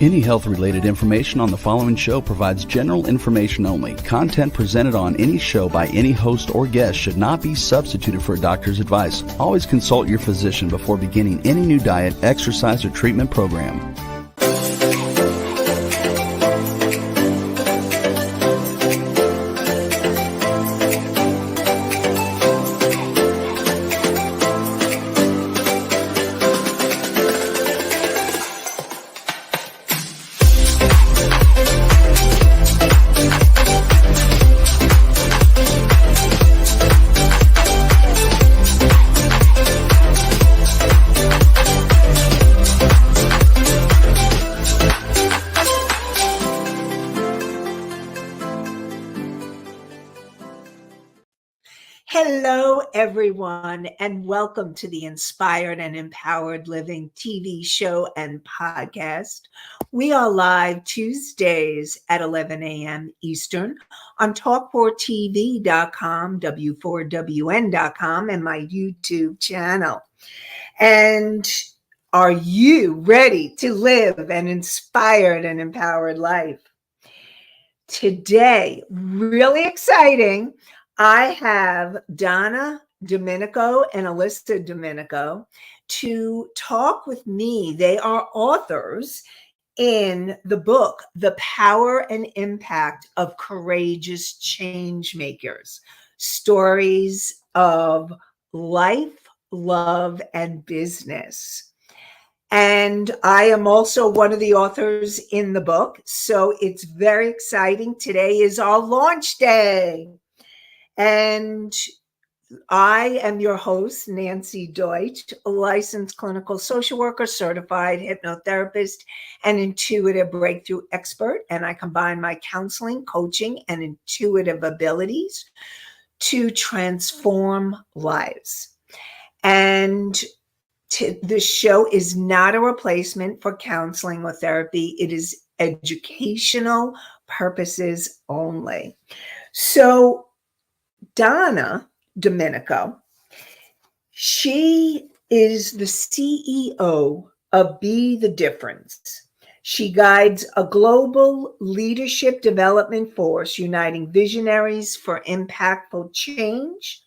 Any health-related information on the following show provides general information only. Content presented on any show by any host or guest should not be substituted for a doctor's advice. Always consult your physician before beginning any new diet, exercise, or treatment program. Hello, everyone, and welcome to the Inspired and Empowered Living TV show and podcast. We are live Tuesdays at 11 a.m. Eastern on talk4tv.com, w4wn.com, and my YouTube channel. And are you ready to live an inspired and empowered life? Today, really exciting, I have Donna DiDomenico and Alyssa DiDomenico to talk with me. They are authors in the book, The Power and Impact of Courageous Changemakers, Stories of Life, Love, and Business. And I am also one of the authors in the book, so it's very exciting. Today is our launch day. And I am your host, Nanci Deutsch, a licensed clinical social worker, certified hypnotherapist, and intuitive breakthrough expert. And I combine my counseling, coaching, and intuitive abilities to transform lives. And this show is not a replacement for counseling or therapy. It is educational purposes only. So Donna DiDomenico, she is the CEO of Be the Difference. She guides a global leadership development force uniting visionaries for impactful change.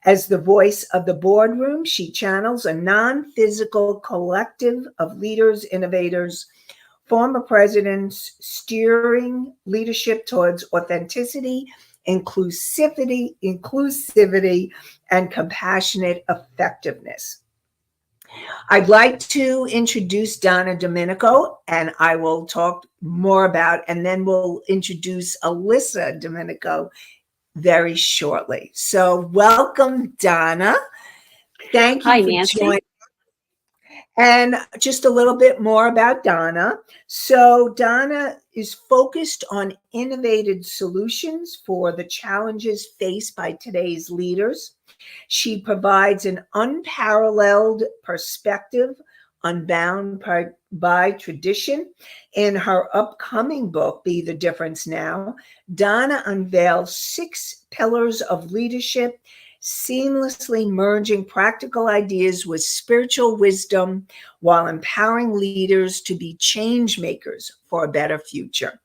As the voice of the boardroom, she channels a non-physical collective of leaders, innovators, former presidents, steering leadership towards authenticity, inclusivity, and compassionate effectiveness. I'd like to introduce Donna DiDomenico, and I will talk more about, and then we'll introduce Alyssa DiDomenico very shortly. So welcome, Donna. Thank you Hi, for Nanci. joining. And just a little bit more about Donna. So Donna is focused on innovative solutions for the challenges faced by today's leaders. She provides an unparalleled perspective, unbound by tradition. In her upcoming book, Be the Difference Now, Donna unveils 6 pillars of leadership, seamlessly merging practical ideas with spiritual wisdom while empowering leaders to be change makers for a better future.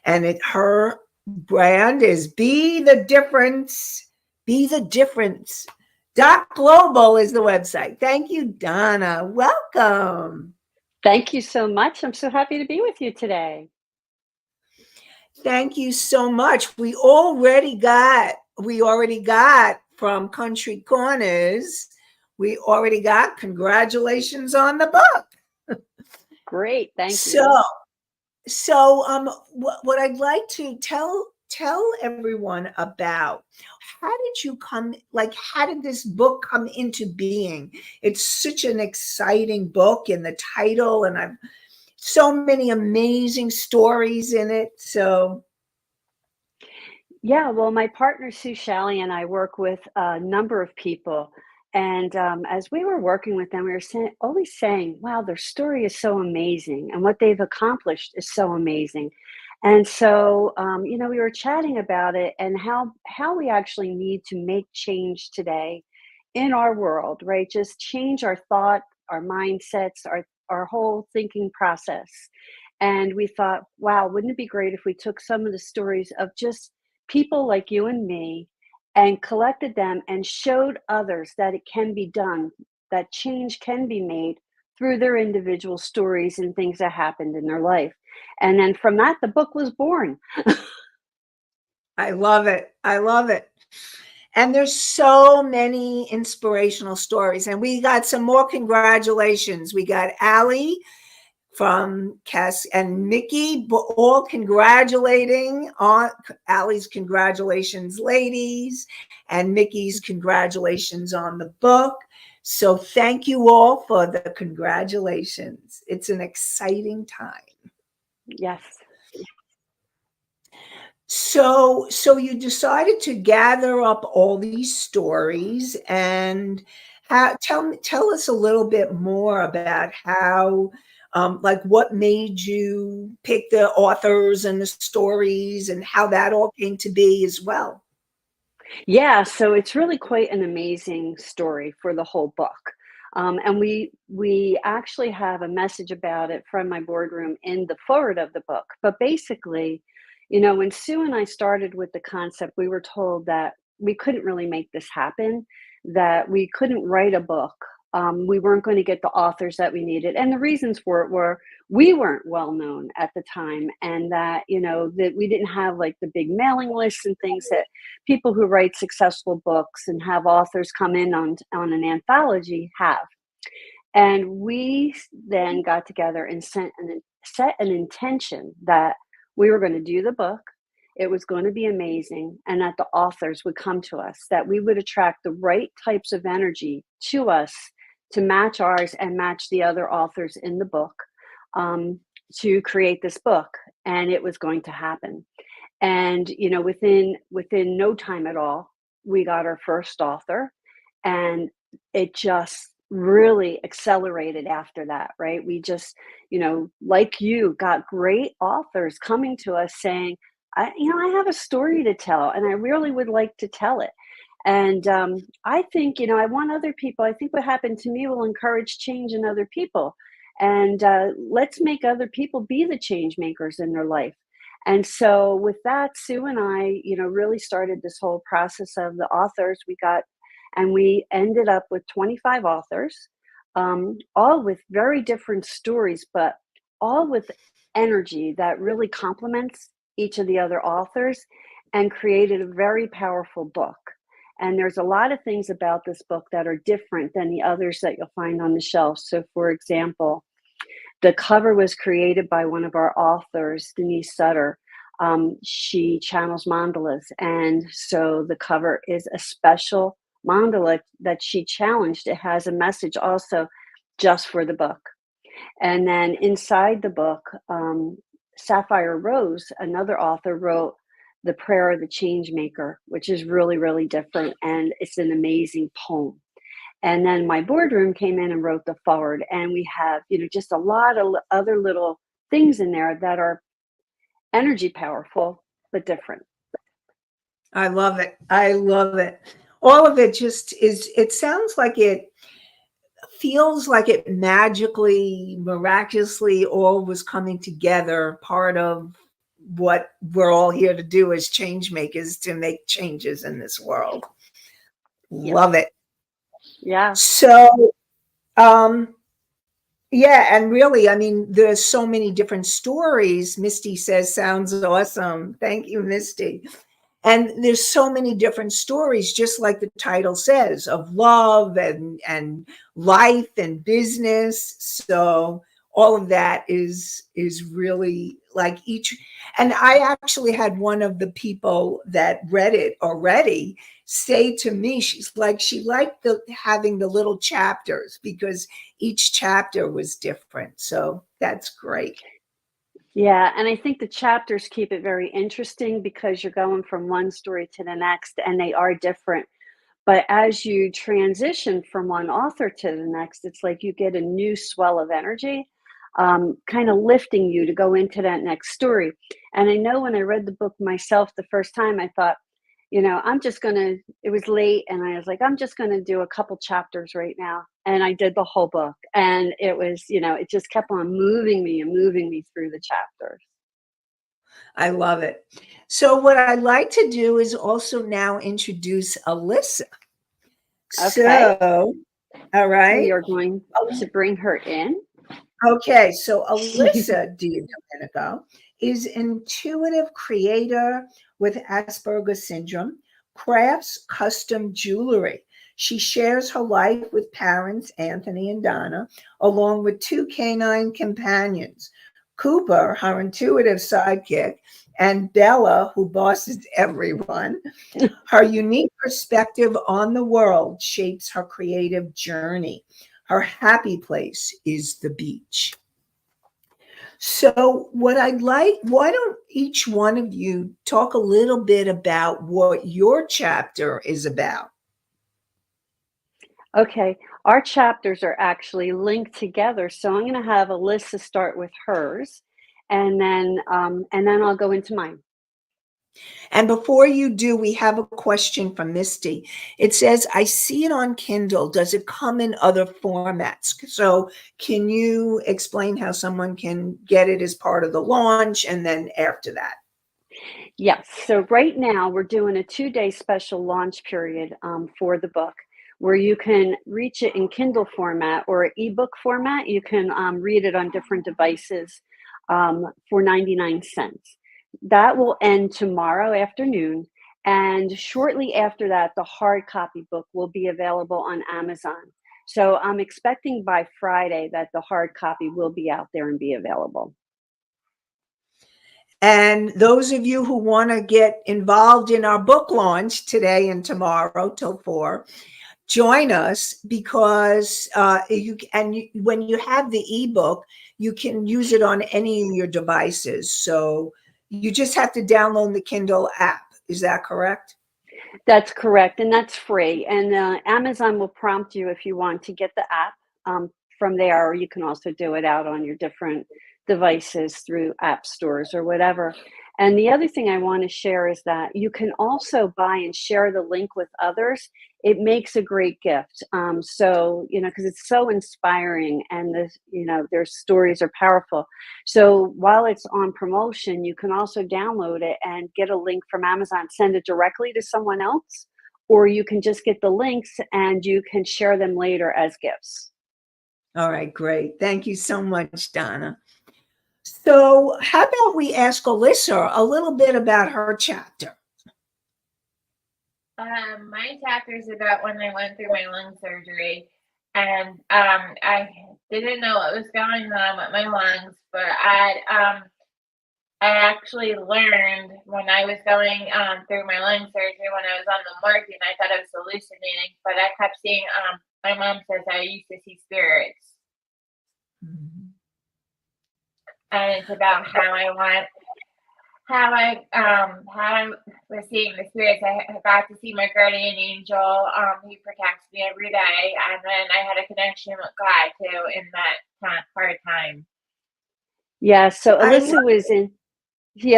And her brand is Be the Difference. Be the Difference. .global is the website. Thank you, Donna. Welcome. Thank you so much. I'm so happy to be with you today. Thank you so much. We already got from Country Corners, we already got congratulations on the book. Great, thank you. So what I'd like to tell everyone about, how did this book come into being? It's such an exciting book in the title, and I've so many amazing stories in it. So yeah, well, my partner Sue Shalley and I work with a number of people, and as we were working with them, we were always saying, wow, their story is so amazing and what they've accomplished is so amazing. And so we were chatting about it and how we actually need to make change today in our world, right? Just change our thought, our mindsets, our whole thinking process. And we thought, wow, wouldn't it be great if we took some of the stories of just people like you and me and collected them and showed others that it can be done, that change can be made through their individual stories and things that happened in their life. And then from that, the book was born. I love it. I love it. And there's so many inspirational stories. And we got some more congratulations. We got Allie from Cass and Mickey, all congratulating on Allie's congratulations, ladies, and Mickey's congratulations on the book. So thank you all for the congratulations. It's an exciting time. Yes. So you decided to gather up all these stories and tell us a little bit more about how, like what made you pick the authors and the stories and how that all came to be as well. Yeah, so it's really quite an amazing story for the whole book. And we actually have a message about it from my boardroom in the forward of the book. But basically, when Sue and I started with the concept, we were told that we couldn't really make this happen, that we couldn't write a book. We weren't going to get the authors that we needed. And the reasons for it were we weren't well known at the time, and that, that we didn't have like the big mailing lists and things that people who write successful books and have authors come in on an anthology have. And we then got together and set an intention that we were going to do the book. It was going to be amazing, and that the authors would come to us, that we would attract the right types of energy to us to match ours and match the other authors in the book, to create this book. And it was going to happen. And within no time at all, we got our first author, and it just really accelerated after that, right? We just, like you, got great authors coming to us saying, I have a story to tell, and I really would like to tell it. And I think, I want other people. I think what happened to me will encourage change in other people. And let's make other people be the change makers in their life. And so with that, Sue and I, really started this whole process of the authors and we ended up with 25 authors, all with very different stories, but all with energy that really complements each of the other authors, and created a very powerful book. And there's a lot of things about this book that are different than the others that you'll find on the shelf. So for example, the cover was created by one of our authors, Denise Sutter. She channels mandalas. And so the cover is a special mandala that she challenged. It has a message also just for the book. And then inside the book, Sapphire Rose, another author, wrote The Prayer of the Changemaker, which is really, really different. And it's an amazing poem. And then my boardroom came in and wrote the forward. And we have, just a lot of other little things in there that are energy powerful, but different. I love it. I love it. All of it just it sounds like it feels like it magically, miraculously all was coming together, part of what we're all here to do as change makers, to make changes in this world. Yep. Love it. Yeah. So, yeah, and really, there's so many different stories. Misty says, sounds awesome. Thank you, Misty. And there's so many different stories, just like the title says, of love and life and business. So all of that is really like each. And I actually had one of the people that read it already say to me, she liked having the little chapters because each chapter was different. So that's great. Yeah, and I think the chapters keep it very interesting because you're going from one story to the next, and they are different. But as you transition from one author to the next, it's like you get a new swell of energy, kind of lifting you to go into that next story. And I know when I read the book myself the first time, I thought, it was late, and I was like, I'm just going to do a couple chapters right now. and I did the whole book. And it was, it just kept on moving me and moving me through the chapters. I love it. So what I'd like to do is also now introduce Alyssa. Okay. So, all right. We are going to bring her in. Okay, so Alyssa DiDomenico is an intuitive creator with Asperger's syndrome, crafts custom jewelry. She shares her life with parents, Anthony and Donna, along with 2 canine companions, Cooper, her intuitive sidekick, and Bella, who bosses everyone. Her unique perspective on the world shapes her creative journey. Her happy place is the beach. So, what I'd like, why don't each one of you talk a little bit about what your chapter is about? Okay, our chapters are actually linked together. So I'm going to have Alyssa start with hers, and then I'll go into mine. And before you do, we have a question from Misty. It says, I see it on Kindle. Does it come in other formats? So can you explain how someone can get it as part of the launch and then after that? Yes. So right now we're doing a 2-day special launch period for the book, where you can reach it in Kindle format or ebook format. You can read it on different devices for 99 cents. That will end tomorrow afternoon. And shortly after that, the hard copy book will be available on Amazon. So I'm expecting by Friday that the hard copy will be out there and be available. And those of you who want to get involved in our book launch today and tomorrow till 4, join us, because when you have the ebook, you can use it on any of your devices. So you just have to download the Kindle app. Is that correct? That's correct, and that's free. And Amazon will prompt you if you want to get the app from there, or you can also do it out on your different devices through app stores or whatever. And the other thing I want to share is that you can also buy and share the link with others. It makes a great gift. So, because it's so inspiring, and their stories are powerful. So while it's on promotion, you can also download it and get a link from Amazon, send it directly to someone else, or you can just get the links and you can share them later as gifts. All right, great. Thank you so much, Donna. So how about we ask Alyssa a little bit about her chapter? My chapter is about when I went through my lung surgery, and I didn't know what was going on with my lungs, but I actually learned when I was going through my lung surgery, when I was on the morphine, I thought I was hallucinating, but I kept seeing. My mom says I used to see spirits, and it's about how I was seeing the spirits. I got to see my guardian angel. He protects me every day, and then I had a connection with God too in that hard time. Yeah. So Alyssa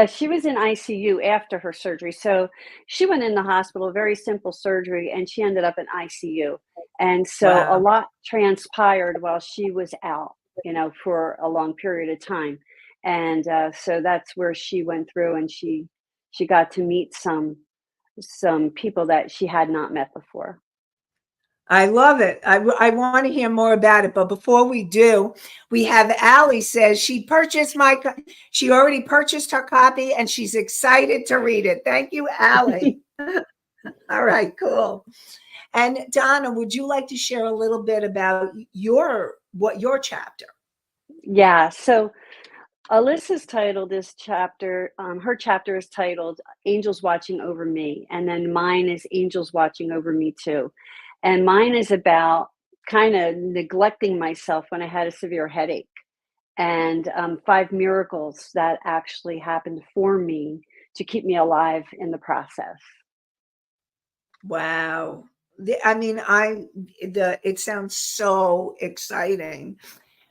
she was in ICU after her surgery. So she went in the hospital, very simple surgery, and she ended up in ICU. And so a lot transpired while she was out, for a long period of time. And so that's where she went through, and she got to meet some people that she had not met before. I love it. I want to hear more about it. But before we do, we have Allie says she already purchased her copy and she's excited to read it. Thank you, Allie. All right, cool. And Donna, would you like to share a little bit about your chapter? Yeah. So Alyssa's titled this chapter, her chapter is titled Angels Watching Over Me. And then mine is Angels Watching Over Me Too. And mine is about kind of neglecting myself when I had a severe headache, and 5 miracles that actually happened for me to keep me alive in the process. Wow. It sounds so exciting.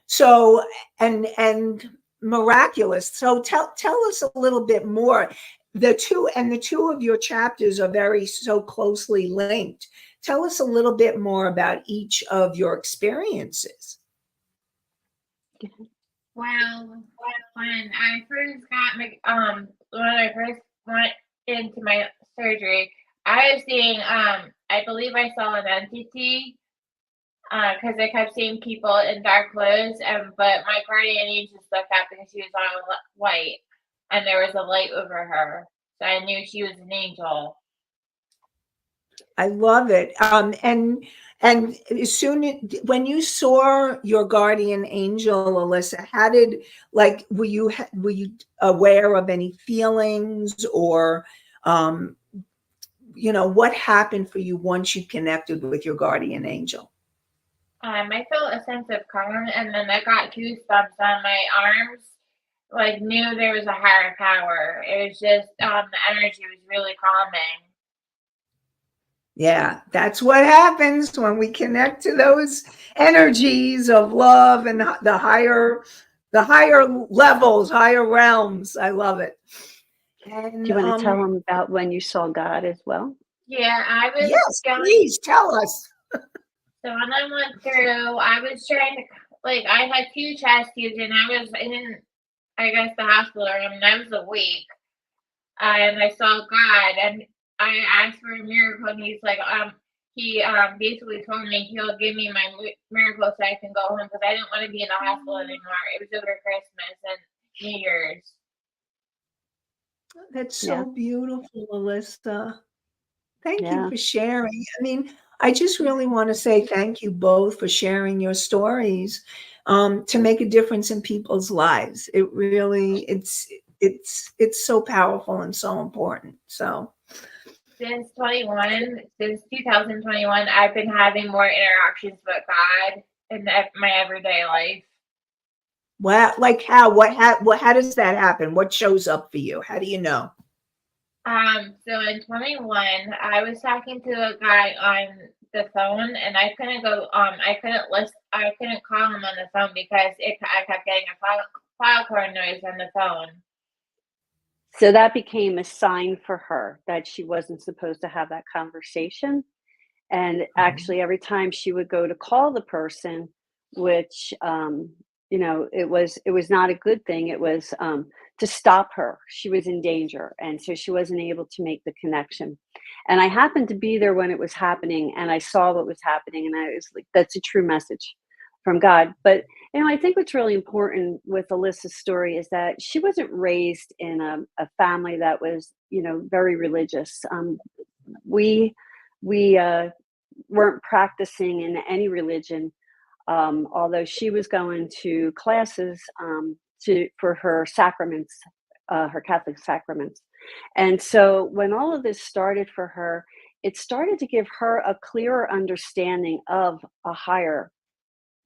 So, and miraculous. So tell us a little bit more. the two of your chapters are so closely linked. Tell us a little bit more about each of your experiences. Well, when I first got when I first went into my surgery, I was seeing I believe I saw an entity because I kept seeing people in dark clothes, but my guardian angel stuck out because she was on white, and there was a light over her, so I knew she was an angel. I love it. And as soon when you saw your guardian angel, Alyssa, were you aware of any feelings or what happened for you once you connected with your guardian angel? I felt a sense of calm, and then I got goosebumps on my arms. Like knew there was a higher power. It was just the energy was really calming. Yeah, that's what happens when we connect to those energies of love and the higher levels, higher realms. I love it. And Do you want to tell them about when you saw God as well? Yeah, I was. Yes, please tell us. So when I went through, I was trying to I had 2 chest tubes, and I was in, I guess, the hospital room, and I was awake, and I saw God, and I asked for a miracle, and he's like, he basically told me he'll give me my miracle so I can go home because I didn't want to be in the hospital anymore. It was over Christmas and New Year's. That's so beautiful, Alyssa. Thank you for sharing. I mean, I just really want to say thank you both for sharing your stories to make a difference in people's lives. It really, it's so powerful and so important. So since 2021, I've been having more interactions with God in my everyday life. Wow, like how? How does that happen? What shows up for you? How do you know? So in 21, I was talking to a guy on the phone, and I couldn't I couldn't call him on the phone because I kept getting a file card noise on the phone. So that became a sign for her that she wasn't supposed to have that conversation. And actually, every time she would go to call the person, which it was not a good thing. It was to stop her. She was in danger, and so she wasn't able to make the connection. And I happened to be there when it was happening, and I saw what was happening, and I was like, "That's a true message from God." But I think what's really important with Alyssa's story is that she wasn't raised in a family that was, very religious. We weren't practicing in any religion, although she was going to classes for her sacraments, her Catholic sacraments. And so when all of this started for her, it started to give her a clearer understanding of a higher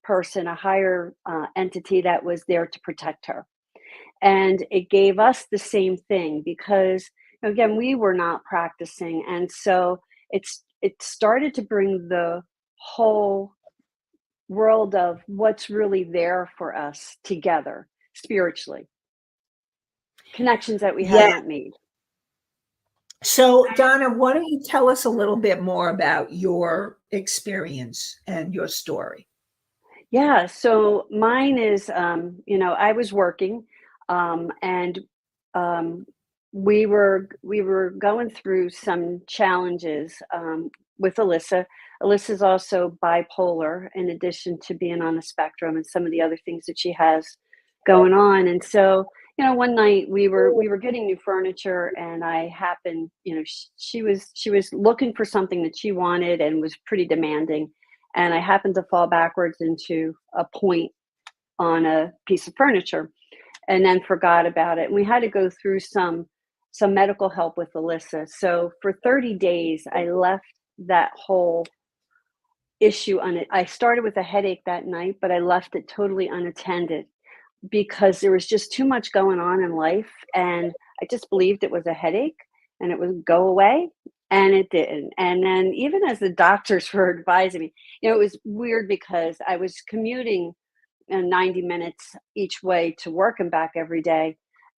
person, a higher entity that was there to protect her. And it gave us the same thing because, again, we were not practicing. And so it started to bring the whole world of what's really there for us together spiritually, connections that we had not made. So Donna, why don't you tell us a little bit more about your experience and your story? Yeah, so mine is, I was working, and we were going through some challenges with Alyssa. Alyssa's also bipolar, in addition to being on the spectrum and some of the other things that she has going on. And so, one night we were getting new furniture, and I happened, she was looking for something that she wanted and was pretty demanding. And I happened to fall backwards into a point on a piece of furniture and then forgot about it. And we had to go through some medical help with Alyssa. So for 30 days, I left that whole issue on it. I started with a headache that night, but I left it totally unattended because there was just too much going on in life. And I just believed it was a headache and it would go away. And it didn't. And then even as the doctors were advising me, it was weird because I was commuting 90 minutes each way to work and back every day.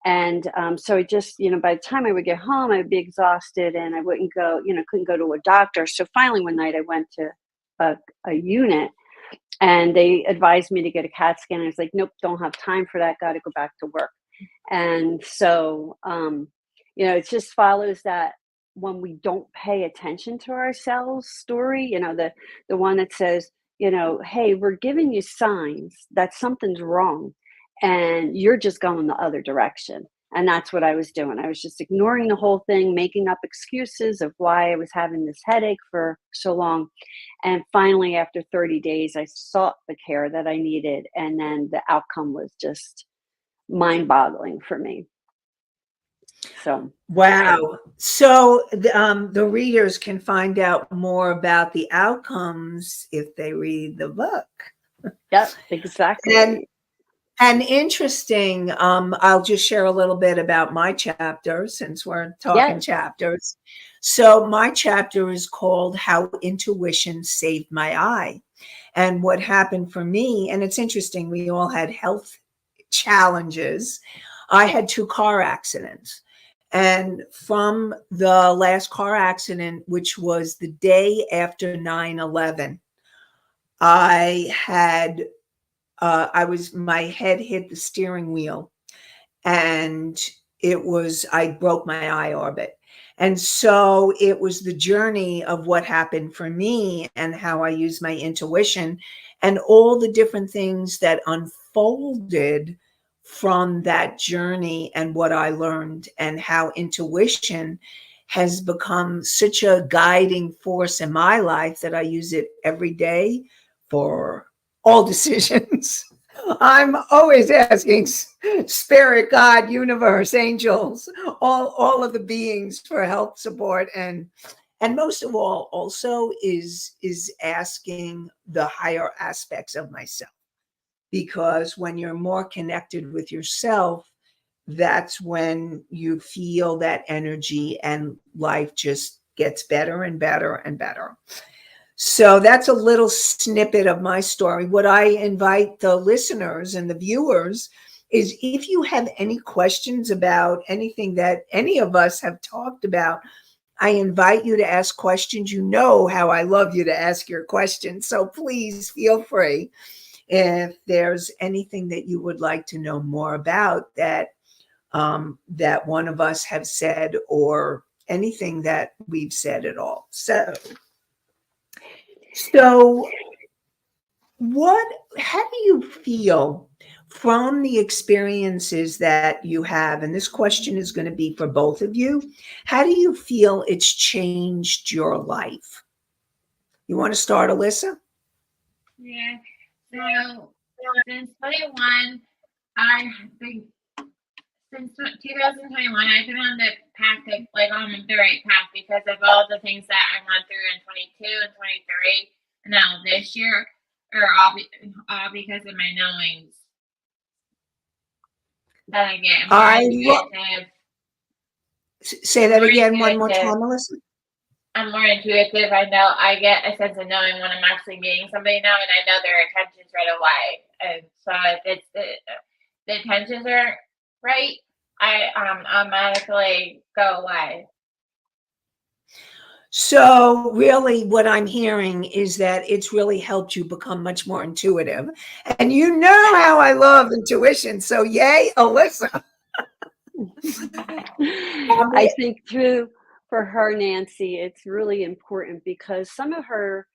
And so it just, by the time I would get home, I would be exhausted and I wouldn't go, couldn't go to a doctor. So finally one night I went to a unit and they advised me to get a CAT scan. I was like, nope, don't have time for that. Got to go back to work. And so, it just follows that when we don't pay attention to ourselves story, the one that says, hey, we're giving you signs that something's wrong and you're just going the other direction. And that's what I was doing. I was just ignoring the whole thing, making up excuses of why I was having this headache for so long. And finally, after 30 days, I sought the care that I needed. And then the outcome was just mind-boggling for me. So wow. So the readers can find out more about the outcomes if they read the book. Yep, exactly. And interesting, I'll just share a little bit about my chapter since we're talking chapters. So my chapter is called How Intuition Saved My Eye. And what happened for me, and it's interesting, we all had health challenges. I had 2 car accidents. And from the last car accident, which was the day after 9/11, my head hit the steering wheel and I broke my eye orbit. And so it was the journey of what happened for me and how I used my intuition and all the different things that unfolded from that journey and what I learned and how intuition has become such a guiding force in my life that I use it every day for all decisions. I'm always asking spirit, God, universe, angels, all of the beings for help, support, and most of all also is asking the higher aspects of myself. Because when you're more connected with yourself, that's when you feel that energy and life just gets better and better and better. So that's a little snippet of my story. What I invite the listeners and the viewers is if you have any questions about anything that any of us have talked about, I invite you to ask questions. You know how I love you to ask your questions. So please feel free. If there's anything that you would like to know more about that one of us have said or anything that we've said at all. So how do you feel from the experiences that you have? And this question is going to be for both of you. How do you feel it's changed your life? You want to start, Alyssa? Yeah. So since 21, I think since 2021, I've been on the path of on the right path because of all the things that I went through in 22 and 23, and now this year are all because of my knowings that I get more intuitive. Say that again one more time, Alyssa. I'm more intuitive. I know I get a sense of knowing when I'm actually meeting somebody now, and I know their intentions right away. And so if it's the intentions are right, I automatically go away. So really what I'm hearing is that it's really helped you become much more intuitive. And you know how I love intuition. So yay, Alyssa. I think for her, Nanci, it's really important because some of her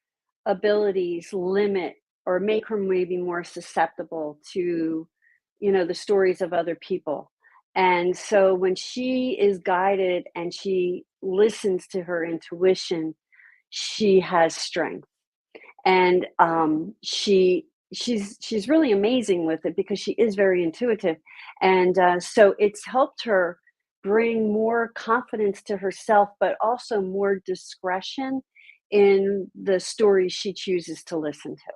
abilities limit or make her maybe more susceptible to, the stories of other people. And so when she is guided and she listens to her intuition, she has strength. And she's really amazing with it because she is very intuitive. And so it's helped her bring more confidence to herself, but also more discretion in the stories she chooses to listen to.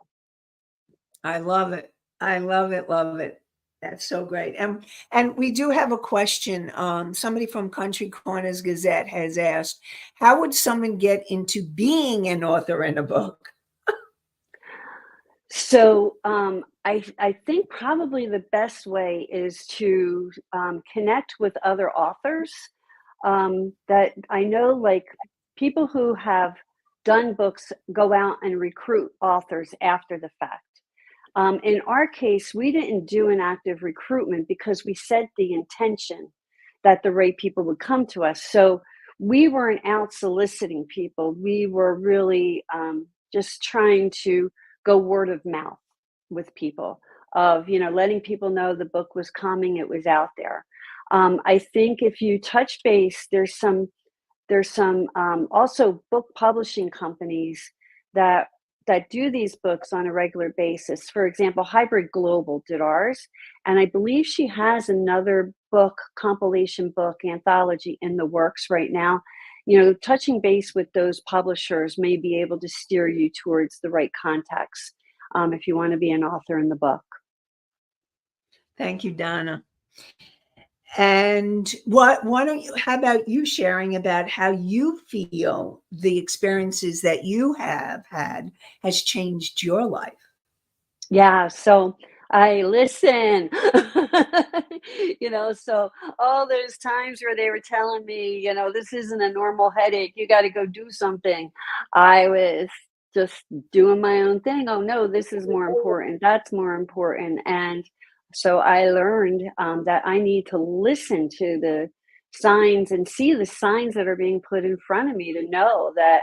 I love it. I love it. Love it. That's so great. And we do have a question. Somebody from Country Corners Gazette has asked, how would someone get into being an author in a book? So I think probably the best way is to connect with other authors that I know, like people who have done books go out and recruit authors after the fact. In our case, we didn't do an active recruitment because we set the intention that the right people would come to us. So we weren't out soliciting people. We were really just trying to go word of mouth with people of, letting people know the book was coming, it was out there. I think if you touch base, there's some also book publishing companies that do these books on a regular basis. For example, Hybrid Global did ours, and I believe she has another book, compilation book, anthology in the works right now. Touching base with those publishers may be able to steer you towards the right contacts if you want to be an author in the book. Thank you, Donna. And how about you sharing about how you feel the experiences that you have had has changed your life? Yeah, so I listen. So all those times where they were telling me, this isn't a normal headache, you got to go do something. I was just doing my own thing. Oh no, this is more important. That's more important. And so I learned that I need to listen to the signs and see the signs that are being put in front of me to know that,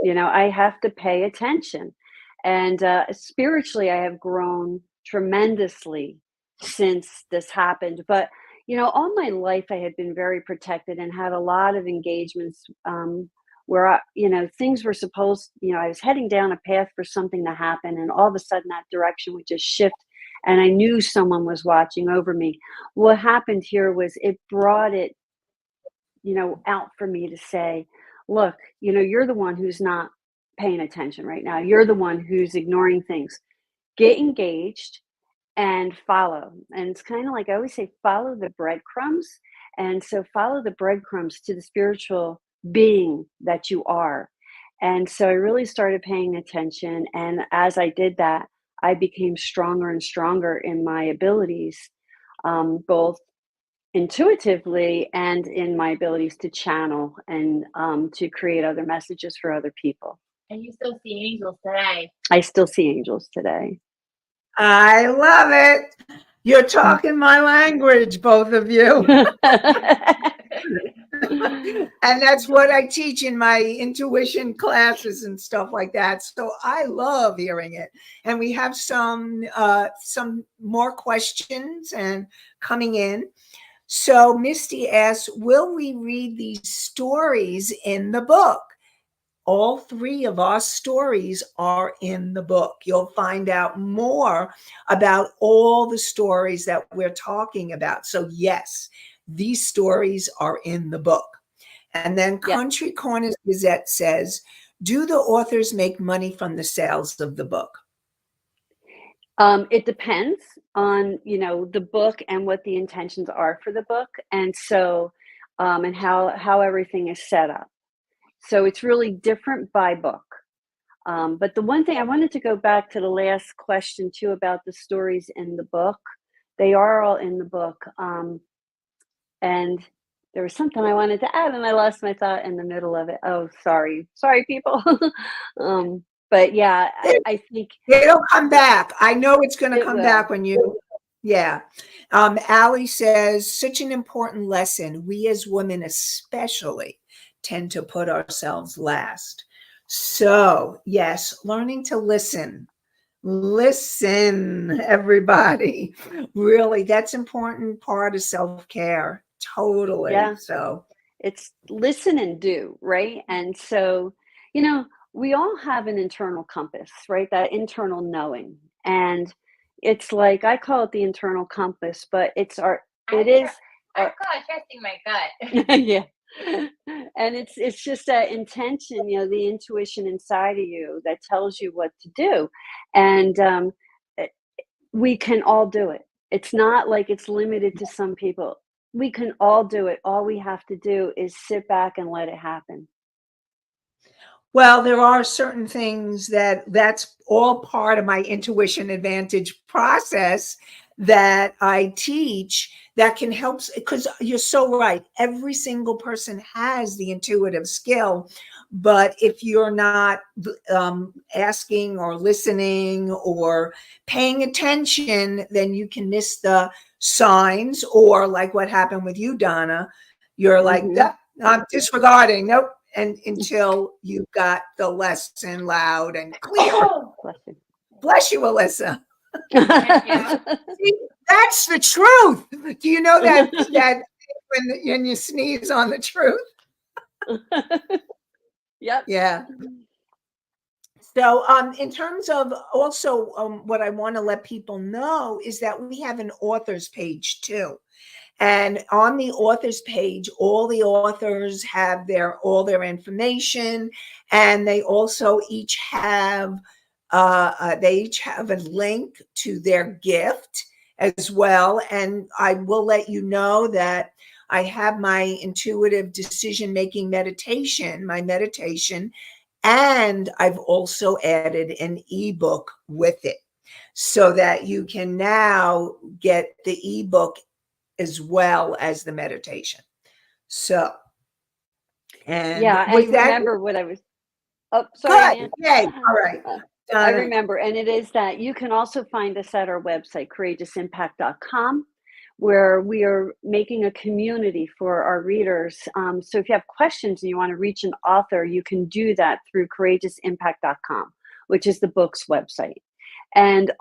I have to pay attention. And spiritually, I have grown tremendously since this happened. But, all my life, I had been very protected and had a lot of engagements where, things were supposed, I was heading down a path for something to happen. And all of a sudden, that direction would just shift. And I knew someone was watching over me. What happened here was it brought it, out for me to say, look, you're the one who's not paying attention right now. You're the one who's ignoring things. Get engaged and follow. And it's kind of like I always say, follow the breadcrumbs. And so follow the breadcrumbs to the spiritual being that you are. And so I really started paying attention. And as I did that, I became stronger and stronger in my abilities, both intuitively and in my abilities to channel and to create other messages for other people. And you still see angels today. I still see angels today. I love it. You're talking my language, both of you. And that's what I teach in my intuition classes and stuff like that. So I love hearing it. And we have some more questions and coming in. So Misty asks, will we read these stories in the book? All three of our stories are in the book. You'll find out more about all the stories that we're talking about. So yes, these stories are in the book. And then Country Corners Gazette says, do the authors make money from the sales of the book? It depends on, the book and what the intentions are for the book. And so, and how everything is set up. So it's really different by book. But the one thing I wanted to go back to the last question too about the stories in the book. They are all in the book. And there was something I wanted to add and I lost my thought in the middle of it. Oh, sorry, people. But yeah, I think it'll come back. I know it's going to come back when you. Yeah. Allie says, such an important lesson. We as women especially tend to put ourselves last. So yes, learning to listen, everybody. Really, that's important part of self-care. Totally. Yeah. So it's listen and do, right? And so, we all have an internal compass, right? That internal knowing. And it's like, I call it the internal compass, but I call it trusting my gut. Yeah. And it's just that intention, the intuition inside of you that tells you what to do. And we can all do it. It's not like it's limited to some people. We can all do it. All we have to do is sit back and let it happen. Well, there are certain things that's all part of my intuition advantage process that I teach that can help, because you're so right. Every single person has the intuitive skill, but if you're not asking or listening or paying attention, then you can miss the signs, or like what happened with you, Donna. You're like, Mhm. I'm disregarding. Nope. And until you got the lesson loud and clear. Bless you. Bless you, Alyssa. Yeah. See, that's the truth. Do you know that when you sneeze on the truth? Yep. Yeah. So, in terms of also what I want to let people know is that we have an authors page too. And on the authors page, all the authors have all their information, and they also each have a link to their gift as well. And I will let you know that I have my intuitive decision making meditation, my meditation, and I've also added an ebook with it so that you can now get the ebook as well as the meditation. So, and Yeah, I with that, remember what I was. Oh, sorry, good. Nan. Yay. All right. I Donna, remember, and it is that you can also find us at our website, courageousimpact.com, where we are making a community for our readers. So if you have questions and you want to reach an author, you can do that through courageousimpact.com, which is the book's website. And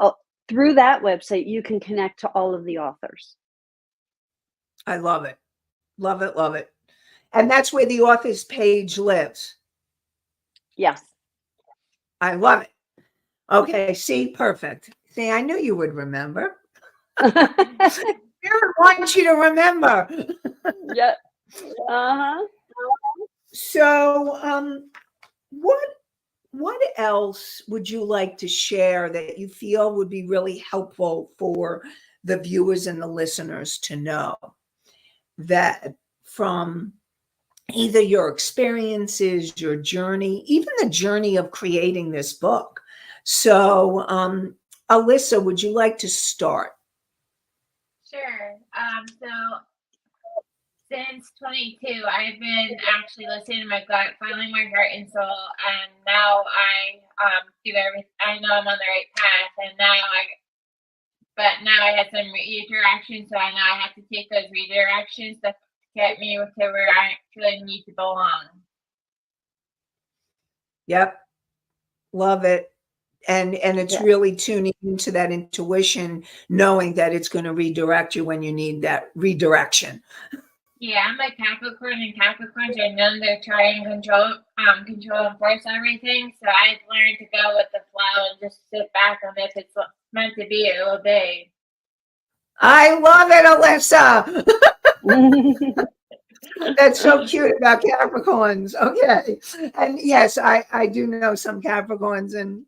through that website, you can connect to all of the authors. I love it. Love it. Love it. And that's where the authors page lives. Yes. I love it. Okay. See, perfect. See, I knew you would remember. Spirit wants you to remember. Yep. Uh-huh. So, what else would you like to share that you feel would be really helpful for the viewers and the listeners to know, that from either your experiences, your journey, even the journey of creating this book? So, Alyssa, would you like to start? Sure. So since 22, I've been actually listening to my gut, following my heart and soul, and now I do everything. I know I'm on the right path, and now I had some redirections, so I now I have to take those redirections to get me to where I actually need to belong. Yep. Love it. And it's Yeah. really tuning into that intuition, knowing that it's going to redirect you when you need that redirection. Yeah, I'm like Capricorn, and Capricorns are known to try and control and force everything. So I've learned to go with the flow and just sit back, and if it's meant to be, it will be. I love it, Alyssa. That's so cute about Capricorns. Okay. And yes, I do know some Capricorns, and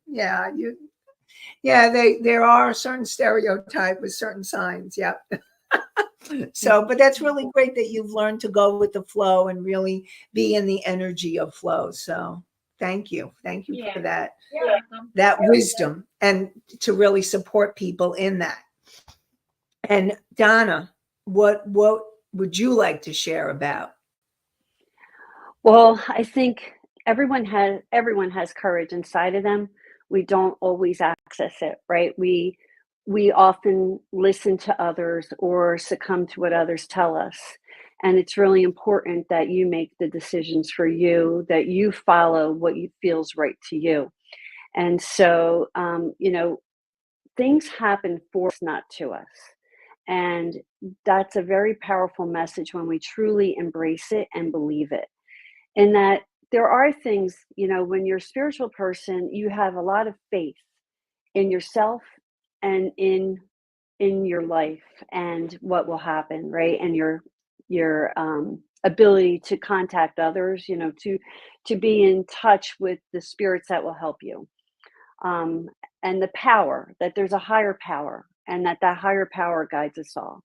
there are certain stereotype with certain signs. Yep. So, but that's really great that you've learned to go with the flow and really be in the energy of flow. So thank you. Thank you for that. You're welcome. That wisdom, and to really support people in that. And Donna, what would you like to share about? Well, I think everyone has courage inside of them. We don't always access it, right? We often listen to others or succumb to what others tell us. And it's really important that you make the decisions for you, that you follow what feels right to you. And so, things happen for us, not to us. And that's a very powerful message when we truly embrace it and believe it. And that there are things, when you're a spiritual person, you have a lot of faith in yourself and in your life and what will happen, right? And your ability to contact others, to be in touch with the spirits that will help you. And the power, that there's a higher power, and that higher power guides us all,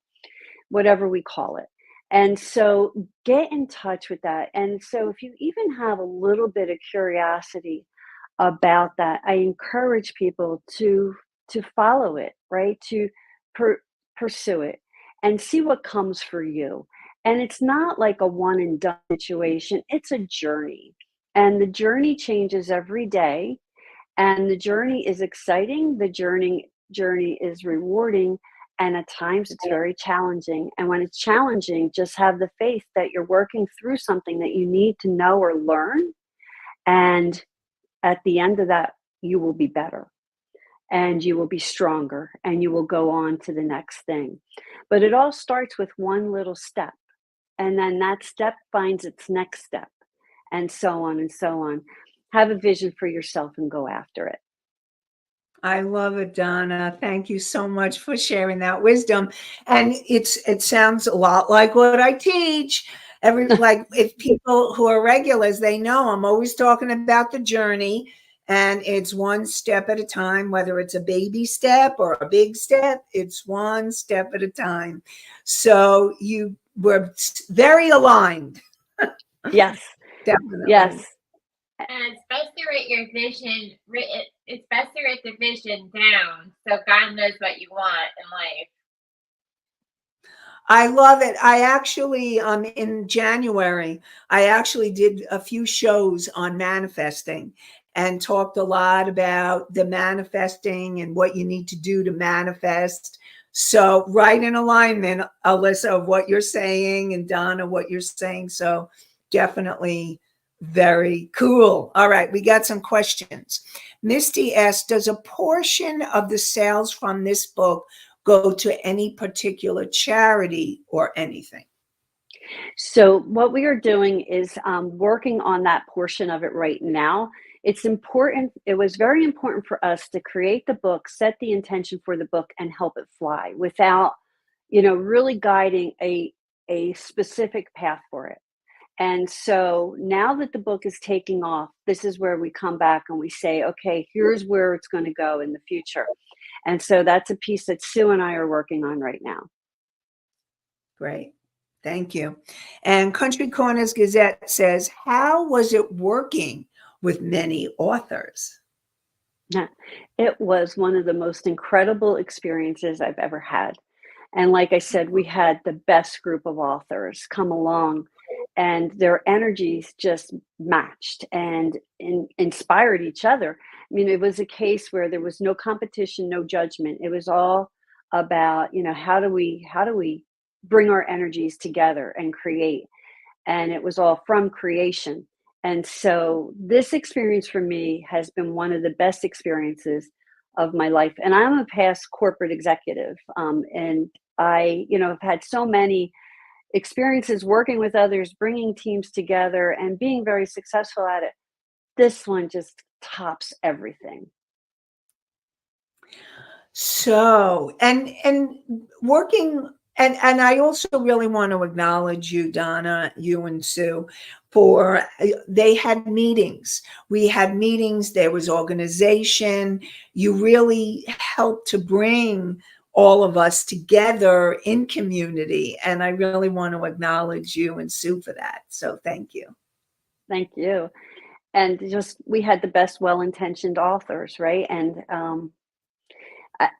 whatever we call it. And so get in touch with that. And so if you even have a little bit of curiosity about that, I encourage people to follow it, right? To pursue it and see what comes for you. And it's not like a one and done situation. It's a journey. And the journey changes every day. And the journey is exciting. The journey is rewarding. And at times it's very challenging. And when it's challenging, just have the faith that you're working through something that you need to know or learn. And at the end of that, you will be better and you will be stronger and you will go on to the next thing. But it all starts with one little step. And then that step finds its next step, and so on and so on. Have a vision for yourself and go after it. I love it, Donna. Thank you so much for sharing that wisdom. And it sounds a lot like what I teach. Like if people who are regulars, they know I'm always talking about the journey, and it's one step at a time, whether it's a baby step or a big step, it's one step at a time. So you were very aligned. Yes. Definitely. Yes. And it's best to write your vision. It's best to write the vision down so God knows what you want in life. I love it. I actually, in January, I actually did a few shows on manifesting and talked a lot about the manifesting and what you need to do to manifest. So right in alignment, Alyssa, of what you're saying, and Donna, what you're saying. So definitely very cool. All right, we got some questions. Misty asks, does a portion of the sales from this book go to any particular charity or anything? So what we are doing is working on that portion of it right now. It's important. It was very important for us to create the book, set the intention for the book, and help it fly without, really guiding a specific path for it. And so now that the book is taking off, this is where we come back and we say, okay, here's where it's going to go in the future. And so that's a piece that Sue and I are working on right now. Great. Thank you. And Country Corners Gazette says, how was it working with many authors? It was one of the most incredible experiences I've ever had. And like I said, we had the best group of authors come along, and their energies just matched and inspired each other. I mean, it was a case where there was no competition, no judgment. It was all about, how do we bring our energies together and create? And it was all from creation. And so this experience for me has been one of the best experiences of my life. And I'm a past corporate executive. And I, have had so many experiences working with others, bringing teams together and being very successful at it. This one just tops everything. So, and working, and I also really want to acknowledge you, Donna, you and Sue, for they had meetings. We had meetings. There was organization. You really helped to bring all of us together in community. And I really want to acknowledge you and Sue for that. So thank you. Thank you. And just, we had the best well-intentioned authors, right? And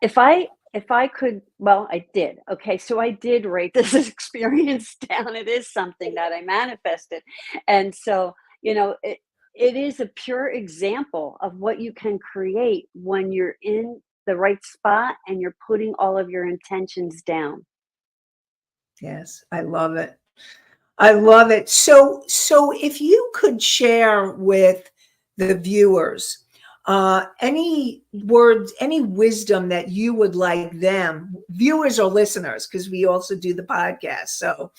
if I could, well, I did. Okay, so I did write this experience down. It is something that I manifested. And so, it is a pure example of what you can create when you're in the right spot and you're putting all of your intentions down. Yes, I love it. I love it. So if you could share with the viewers any words, any wisdom that you would like them, viewers or listeners, because we also do the podcast. So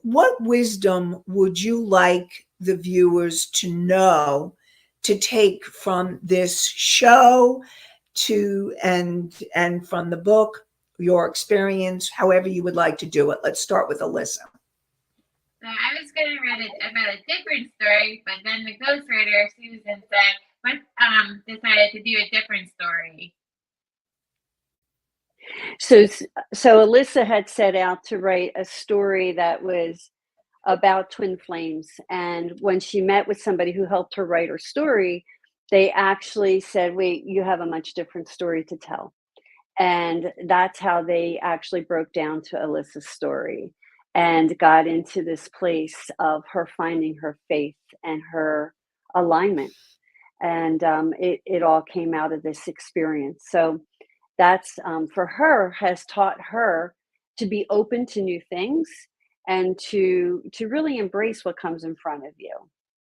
what wisdom would you like the viewers to know, to take from this show and from the book, your experience, however you would like to do it? Let's start with Alyssa. So I was going to read about a different story, but then the ghostwriter, Susan, said, decided to do a different story. So, so Alyssa had set out to write a story that was about twin flames. And when she met with somebody who helped her write her story, they actually said, wait, you have a much different story to tell. And that's how they actually broke down to Alyssa's story and got into this place of her finding her faith and her alignment. And it all came out of this experience. So that's for her, has taught her to be open to new things and to really embrace what comes in front of you.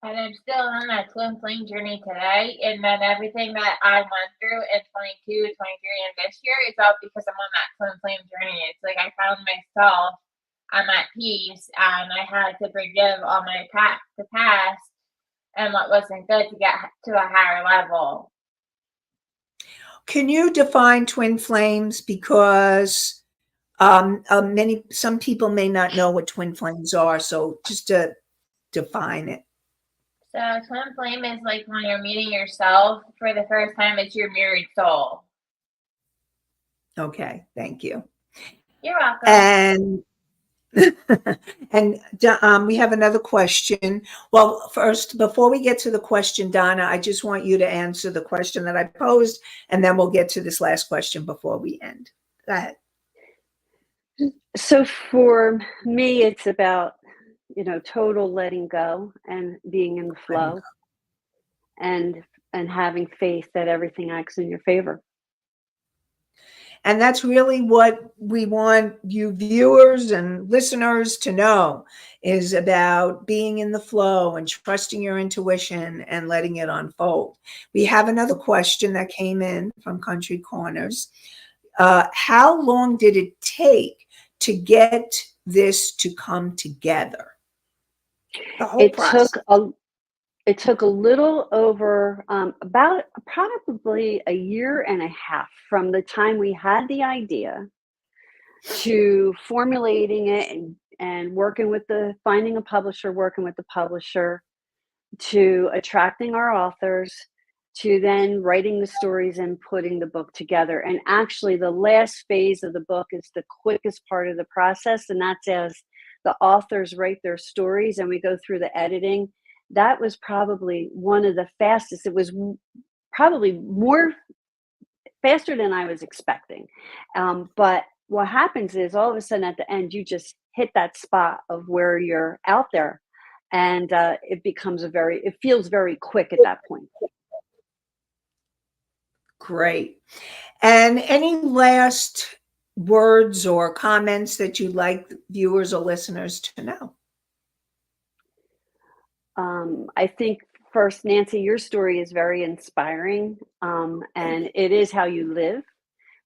And I'm still on that twin flame journey today. And then everything that I went through in 22, 23, and this year, it's all because I'm on that twin flame journey. It's like I found myself. I'm at peace, and I had to forgive all my the past and what wasn't good to get to a higher level. Can you define twin flames? Because some people may not know what twin flames are. So just to define it. So twin flame is like when you're meeting yourself for the first time. It's your mirrored soul. Okay, thank you. You're welcome. And we have another question. Well, first, before we get to the question, Donna, I just want you to answer the question that I posed, and then we'll get to this last question before we end. Go ahead. So for me, it's about, total letting go and being in the flow and having faith that everything acts in your favor. And that's really what we want you viewers and listeners to know, is about being in the flow and trusting your intuition and letting it unfold. We have another question that came in from Country Corners. How long did it take to get this to come together? The whole process. It took a little over about probably a year and a half from the time we had the idea to formulating it and finding a publisher, working with the publisher, to attracting our authors, to then writing the stories and putting the book together. And actually the last phase of the book is the quickest part of the process. And that's as the authors write their stories and we go through the editing. That was probably one of the fastest. It was probably more faster than I was expecting. But what happens is all of a sudden at the end, you just hit that spot of where you're out there. And it feels very quick at that point. Great. And any last words or comments that you'd like viewers or listeners to know? I think first, Nanci, your story is very inspiring, and it is how you live,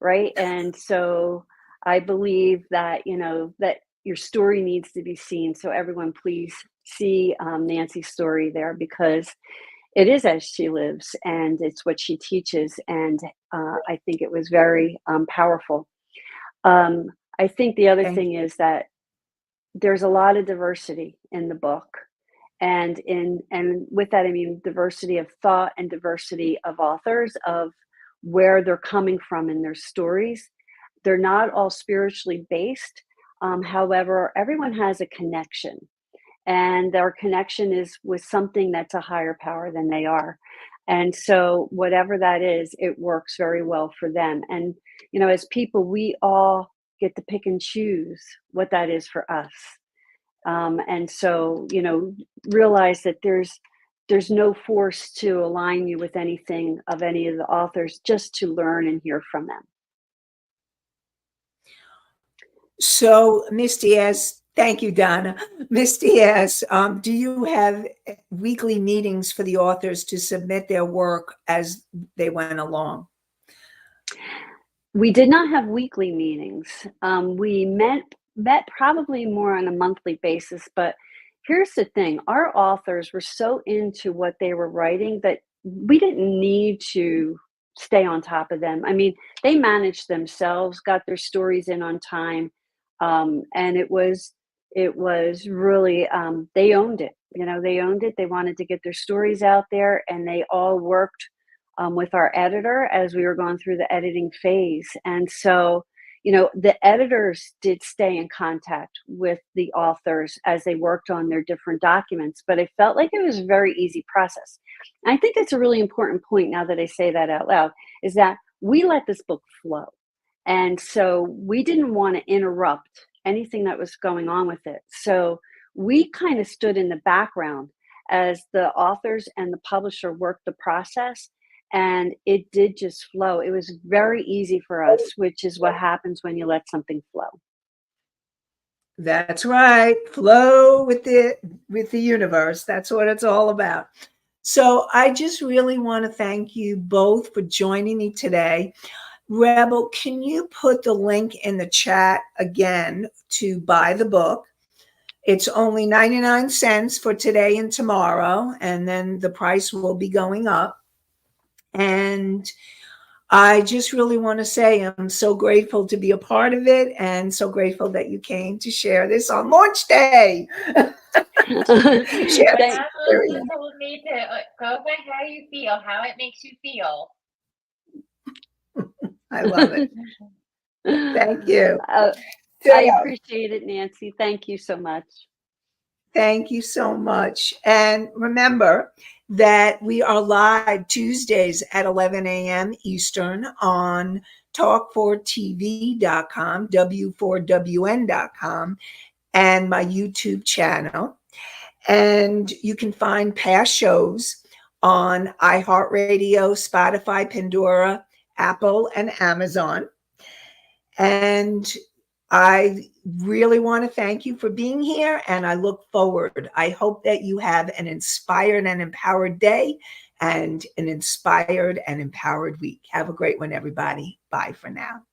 right? And so I believe that, that your story needs to be seen. So everyone, please see Nanci's story there, because it is as she lives and it's what she teaches. And I think it was very powerful. I think the other thing is that there's a lot of diversity in the book. And with that, I mean diversity of thought and diversity of authors, of where they're coming from in their stories. They're not all spiritually based. However, everyone has a connection, and their connection is with something that's a higher power than they are. And so whatever that is, it works very well for them. And, as people, we all get to pick and choose what that is for us. And so, realize that there's no force to align you with anything of any of the authors, just to learn and hear from them. So Misty asks, thank you, Donna. Misty asks, do you have weekly meetings for the authors to submit their work as they went along? We did not have weekly meetings. We met probably more on a monthly basis, but here's the thing. Our authors were so into what they were writing that we didn't need to stay on top of them. I mean, they managed themselves, got their stories in on time. And it was really, they owned it. They owned it. They wanted to get their stories out there, and they all worked with our editor as we were going through the editing phase. And so the editors did stay in contact with the authors as they worked on their different documents, but it felt like it was a very easy process. And I think that's a really important point now that I say that out loud, is that we let this book flow. And so we didn't want to interrupt anything that was going on with it. So we kind of stood in the background as the authors and the publisher worked the process, and it did just flow. It was very easy for us, which is what happens when you let something flow. That's right. Flow with the universe. That's what it's all about. So I just really want to thank you both for joining me today. Rebel, can you put the link in the chat again to buy the book? It's only 99 cents for today and tomorrow, and then the price will be going up. And I just really want to say I'm so grateful to be a part of it, and so grateful that you came to share this on launch day. Share told me to go by how you feel, how it makes you feel. I love it. Thank you. I appreciate it, Nanci. Thank you so much. Thank you so much. And remember that we are live Tuesdays at 11 a.m. Eastern on talk4tv.com, w4wn.com, and my YouTube channel. And you can find past shows on iHeartRadio, Spotify, Pandora, Apple, and Amazon. And I really want to thank you for being here, and I look forward. I hope that you have an inspired and empowered day and an inspired and empowered week. Have a great one, everybody. Bye for now.